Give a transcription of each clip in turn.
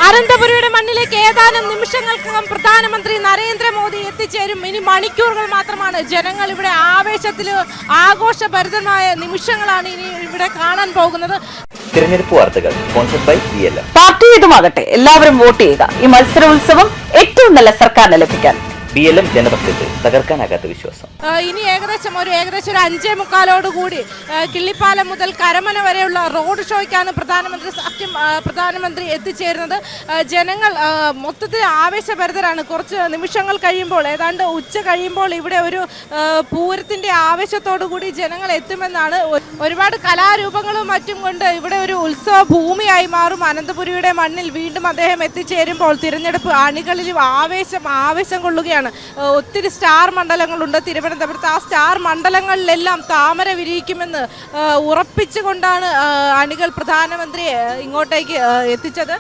അനന്തപുരിയുടെ മണ്ണിലേക്ക് ഏതാനും നിമിഷങ്ങൾക്കകം പ്രധാനമന്ത്രി നരേന്ദ്രമോദി എത്തിച്ചേരും. ഇനി മണിക്കൂറുകൾ മാത്രമാണ്. ജനങ്ങൾ ഇവിടെ ആവേശത്തിൽ ആഘോഷഭരിതമായ നിമിഷങ്ങളാണ് ഇനി ഇവിടെ കാണാൻ പോകുന്നത്. തിരഞ്ഞെടുപ്പ് വാർത്തകൾ സ്പോൺസർഡ് ബൈ BLM. പാർട്ടി ഏതുമാകട്ടെ എല്ലാവരും വോട്ട് ചെയ്യുക. ഈ മത്സരോത്സവം ഏറ്റവും നല്ല സർക്കാരിനെ ലഭിക്കാൻ. BLM ജനപക്ഷത്ത് തകർക്കാനാകാത്ത വിശ്വാസം. ഇനി ഏകദേശം ഒരു 5:45 കൂടി കിള്ളിപ്പാലം മുതൽ കരമന വരെയുള്ള റോഡ് ഷോയ്ക്കാണ് പ്രധാനമന്ത്രി എത്തിച്ചേരുന്നത്. ജനങ്ങൾ മൊത്തത്തിൽ ആവേശഭരിതരാണ്. കുറച്ച് നിമിഷങ്ങൾ കഴിയുമ്പോൾ, ഏതാണ്ട് ഉച്ച കഴിയുമ്പോൾ ഇവിടെ ഒരു പൂരത്തിന്റെ ആവേശത്തോടു കൂടി ജനങ്ങൾ എത്തുമെന്നാണ്. ഒരുപാട് കലാരൂപങ്ങളും മറ്റും കൊണ്ട് ഇവിടെ ഒരു ഉത്സവ ഭൂമിയായി മാറും. അനന്തപുരിയുടെ മണ്ണിൽ വീണ്ടും അദ്ദേഹം എത്തിച്ചേരുമ്പോൾ തിരഞ്ഞെടുപ്പ് അണികളിലും ആവേശം കൊള്ളുകയാണ്. ഒത്തിരി സ്റ്റാർ മണ്ഡലങ്ങളുണ്ട് തിരുവനന്തപുരത്ത്. ആ സ്റ്റാർ മണ്ഡലങ്ങളിലെല്ലാം താമര വിരിയിക്കുമെന്ന് ഉറപ്പിച്ചുകൊണ്ടാണ് അണികൾ പ്രധാനമന്ത്രിയെ ഇങ്ങോട്ടേക്ക് എത്തിച്ചത്.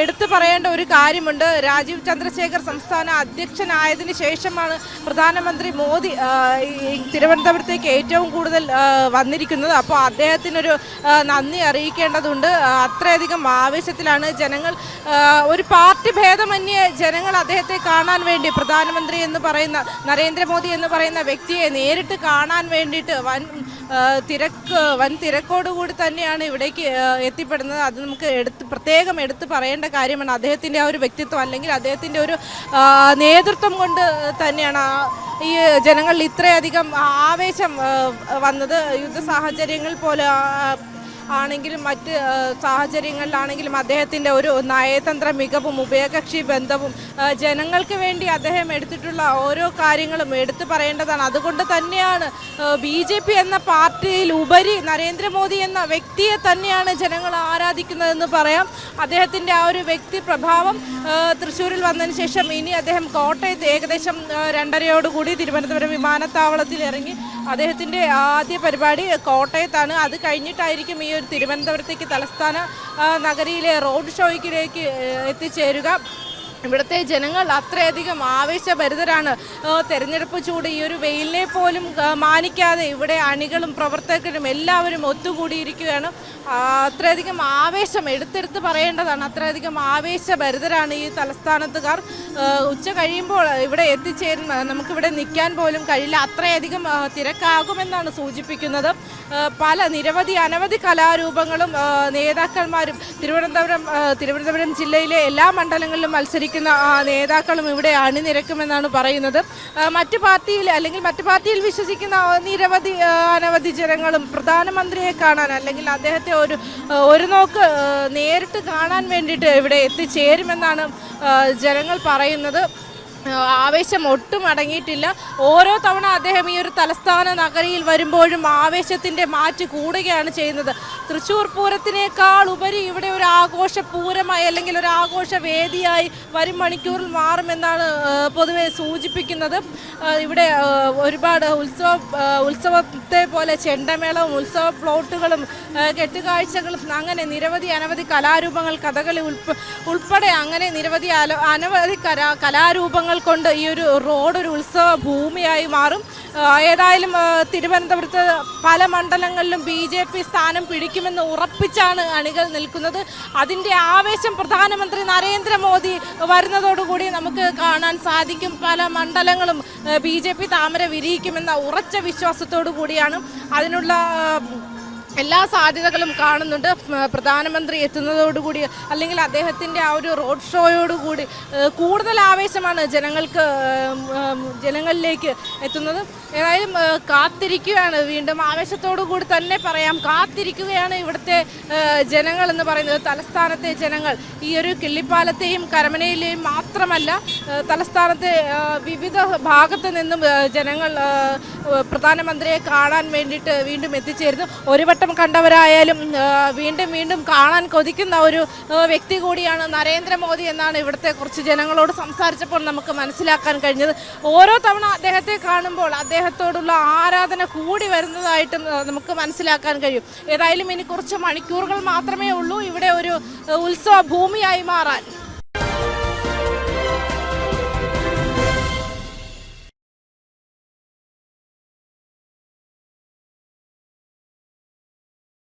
എടുത്തു പറയേണ്ട ഒരു കാര്യമുണ്ട്. രാജീവ് ചന്ദ്രശേഖർ സംസ്ഥാന അധ്യക്ഷനായതിനു ശേഷമാണ് പ്രധാനമന്ത്രി മോദി തിരുവനന്തപുരത്തേക്ക് ഏറ്റവും കൂടുതൽ വന്നിരിക്കുന്നത്. അപ്പോൾ അദ്ദേഹത്തിനൊരു നന്ദി അറിയിക്കേണ്ടതുണ്ട്. അത്രയധികം ആവേശത്തിലാണ് ജനങ്ങൾ. ഒരു പാർട്ടി ഭേദമന്യേ ജനങ്ങൾ അദ്ദേഹത്തെ കാണാൻ വേണ്ടി, പ്രധാനമന്ത്രി എന്ന് പറയുന്ന നരേന്ദ്രമോദി എന്ന് പറയുന്ന വ്യക്തിയെ നേരിട്ട് കാണാൻ വേണ്ടിയിട്ട് വൻ തിരക്കോടുകൂടി തന്നെയാണ് ഇവിടേക്ക് എത്തിപ്പെടുന്നത്. അത് നമുക്ക് പ്രത്യേകം എടുത്ത് പറയേണ്ട കാര്യമാണ്. അദ്ദേഹത്തിൻ്റെ ആ ഒരു വ്യക്തിത്വം അല്ലെങ്കിൽ അദ്ദേഹത്തിൻ്റെ ഒരു നേതൃത്വം കൊണ്ട് തന്നെയാണ് ഈ ജനങ്ങളിൽ ഇത്രയധികം ആവേശം വന്നത്. യുദ്ധ സാഹചര്യങ്ങൾ പോലെ ആണെങ്കിലും മറ്റ് സാഹചര്യങ്ങളിലാണെങ്കിലും അദ്ദേഹത്തിൻ്റെ ഒരു നയതന്ത്ര മികവും ഉഭയകക്ഷി ബന്ധവും ജനങ്ങൾക്ക് വേണ്ടി അദ്ദേഹം എടുത്തിട്ടുള്ള ഓരോ കാര്യങ്ങളും എടുത്തു പറയേണ്ടതാണ്. അതുകൊണ്ട് തന്നെയാണ് BJP എന്ന പാർട്ടിയിൽ ഉപരി നരേന്ദ്രമോദി എന്ന വ്യക്തിയെ തന്നെയാണ് ജനങ്ങൾ ആരാധിക്കുന്നതെന്ന് പറയാം. അദ്ദേഹത്തിൻ്റെ ആ ഒരു വ്യക്തി പ്രഭാവം തൃശ്ശൂരിൽ വന്നതിന് ശേഷം ഇനി അദ്ദേഹം കോട്ടയത്ത് ഏകദേശം 2:30 തിരുവനന്തപുരം വിമാനത്താവളത്തിൽ ഇറങ്ങി. അദ്ദേഹത്തിൻ്റെ ആദ്യ പരിപാടി കോട്ടയത്താണ്. അത് കഴിഞ്ഞിട്ടായിരിക്കും ഈ ഒരു തിരുവനന്തപുരത്തേക്ക് തലസ്ഥാന നഗരിയിലെ റോഡ് ഷോയ്ക്കിലേക്ക് എത്തിച്ചേരുക. ഇവിടുത്തെ ജനങ്ങൾ അത്രയധികം ആവേശഭരിതരാണ്. തെരഞ്ഞെടുപ്പ് ചൂട് ഈ ഒരു വെയിലിനെ പോലും മാനിക്കാതെ ഇവിടെ അണികളും പ്രവർത്തകരും എല്ലാവരും ഒത്തുകൂടിയിരിക്കുകയാണ്. അത്രയധികം ആവേശം എടുത്തെടുത്ത് പറയേണ്ടതാണ്. അത്രയധികം ആവേശഭരിതരാണ് ഈ തലസ്ഥാനത്തുകാർ. ഉച്ച കഴിയുമ്പോൾ ഇവിടെ എത്തിച്ചേരുന്ന നമുക്കിവിടെ നിൽക്കാൻ പോലും കഴിയില്ല. അത്രയധികം തിരക്കാകുമെന്നാണ് സൂചിപ്പിക്കുന്നത്. അനവധി കലാരൂപങ്ങളും നേതാക്കന്മാരും തിരുവനന്തപുരം ജില്ലയിലെ എല്ലാ മണ്ഡലങ്ങളിലും മത്സരിക്കുന്ന നേതാക്കളും ഇവിടെ അണിനിരക്കുമെന്നാണ് പറയുന്നത്. മറ്റു പാർട്ടിയിൽ വിശ്വസിക്കുന്ന അനവധി ജനങ്ങളും പ്രധാനമന്ത്രിയെ കാണാൻ അല്ലെങ്കിൽ അദ്ദേഹത്തെ ഒരു നോക്ക് നേരിട്ട് കാണാൻ വേണ്ടിയിട്ട് ഇവിടെ എത്തിച്ചേരുമെന്നാണ് ജനങ്ങൾ പറയുന്നത്. ആവേശം ഒട്ടും അടങ്ങിയിട്ടില്ല. ഓരോ തവണ അദ്ദേഹം ഈ ഒരു തലസ്ഥാന നഗരിയിൽ വരുമ്പോഴും ആവേശത്തിൻ്റെ മാറ്റ് കൂടുകയാണ് ചെയ്യുന്നത്. തൃശ്ശൂർ പൂരത്തിനേക്കാൾ ഉപരി ഇവിടെ ഒരു ആഘോഷ പൂരമായി അല്ലെങ്കിൽ ഒരു ആഘോഷ വേദിയായി വരും മണിക്കൂറിൽ മാറുമെന്നാണ് പൊതുവെ സൂചിപ്പിക്കുന്നത്. ഇവിടെ ഒരുപാട് ഉത്സവത്തെ പോലെ ചെണ്ടമേളവും ഉത്സവ പ്ലോട്ടുകളും കെട്ടുകാഴ്ചകളും അങ്ങനെ അനവധി കലാരൂപങ്ങൾ, കഥകളി ഉൾപ്പെടെ അങ്ങനെ അനവധി കലാരൂപങ്ങൾ കൊണ്ട് ഈ ഒരു റോഡ് ഒരു ഉത്സവ ഭൂമിയായി മാറും. ഏതായാലും തിരുവനന്തപുരത്ത് പല മണ്ഡലങ്ങളിലും BJP സ്ഥാനം പിടിക്കുമെന്ന് ഉറപ്പിച്ചാണ് അണികൾ നിൽക്കുന്നത്. അതിൻ്റെ ആവേശം പ്രധാനമന്ത്രി നരേന്ദ്രമോദി വരുന്നതോടുകൂടി നമുക്ക് കാണാൻ സാധിക്കും. പല മണ്ഡലങ്ങളും BJP താമര വിരിയിക്കുമെന്ന ഉറച്ച വിശ്വാസത്തോടു കൂടിയാണ്. അതിനുള്ള എല്ലാ സാധ്യതകളും കാണുന്നുണ്ട്. പ്രധാനമന്ത്രി എത്തുന്നതോടുകൂടി അല്ലെങ്കിൽ അദ്ദേഹത്തിൻ്റെ ആ ഒരു റോഡ് ഷോയോടുകൂടി കൂടുതൽ ആവേശമാണ് ജനങ്ങളിലേക്ക് എത്തുന്നത്. ഏതായാലും കാത്തിരിക്കുകയാണ്. വീണ്ടും ആവേശത്തോടു കൂടി തന്നെ പറയാം, കാത്തിരിക്കുകയാണ് ഇവിടുത്തെ ജനങ്ങൾ എന്ന് പറയുന്നത്. തലസ്ഥാനത്തെ ജനങ്ങൾ ഈ ഒരു കിള്ളിപ്പാലത്തെയും കരമനയിലെയും മാത്രമല്ല, തലസ്ഥാനത്തെ വിവിധ ഭാഗത്ത് നിന്നും ജനങ്ങൾ പ്രധാനമന്ത്രിയെ കാണാൻ വേണ്ടിയിട്ട് വീണ്ടും എത്തിച്ചേരുന്നു. ഒരു വട്ടം കണ്ടവരായാലും വീണ്ടും കാണാൻ കൊതിക്കുന്ന ഒരു വ്യക്തി കൂടിയാണ് നരേന്ദ്രമോദി എന്നാണ് ഇവിടുത്തെ കുറച്ച് ജനങ്ങളോട് സംസാരിച്ചപ്പോൾ നമുക്ക് മനസ്സിലാക്കാൻ കഴിഞ്ഞത്. ഓരോ തവണ അദ്ദേഹത്തെ കാണുമ്പോൾ അദ്ദേഹത്തോടുള്ള ആരാധന കൂടി വരുന്നതായിട്ടും നമുക്ക് മനസ്സിലാക്കാൻ കഴിയും. ഏതായാലും ഇനി കുറച്ച് മണിക്കൂറുകൾ മാത്രമേ ഉള്ളൂ ഇവിടെ ഒരു ഉത്സവ ഭൂമിയായി മാറാൻ.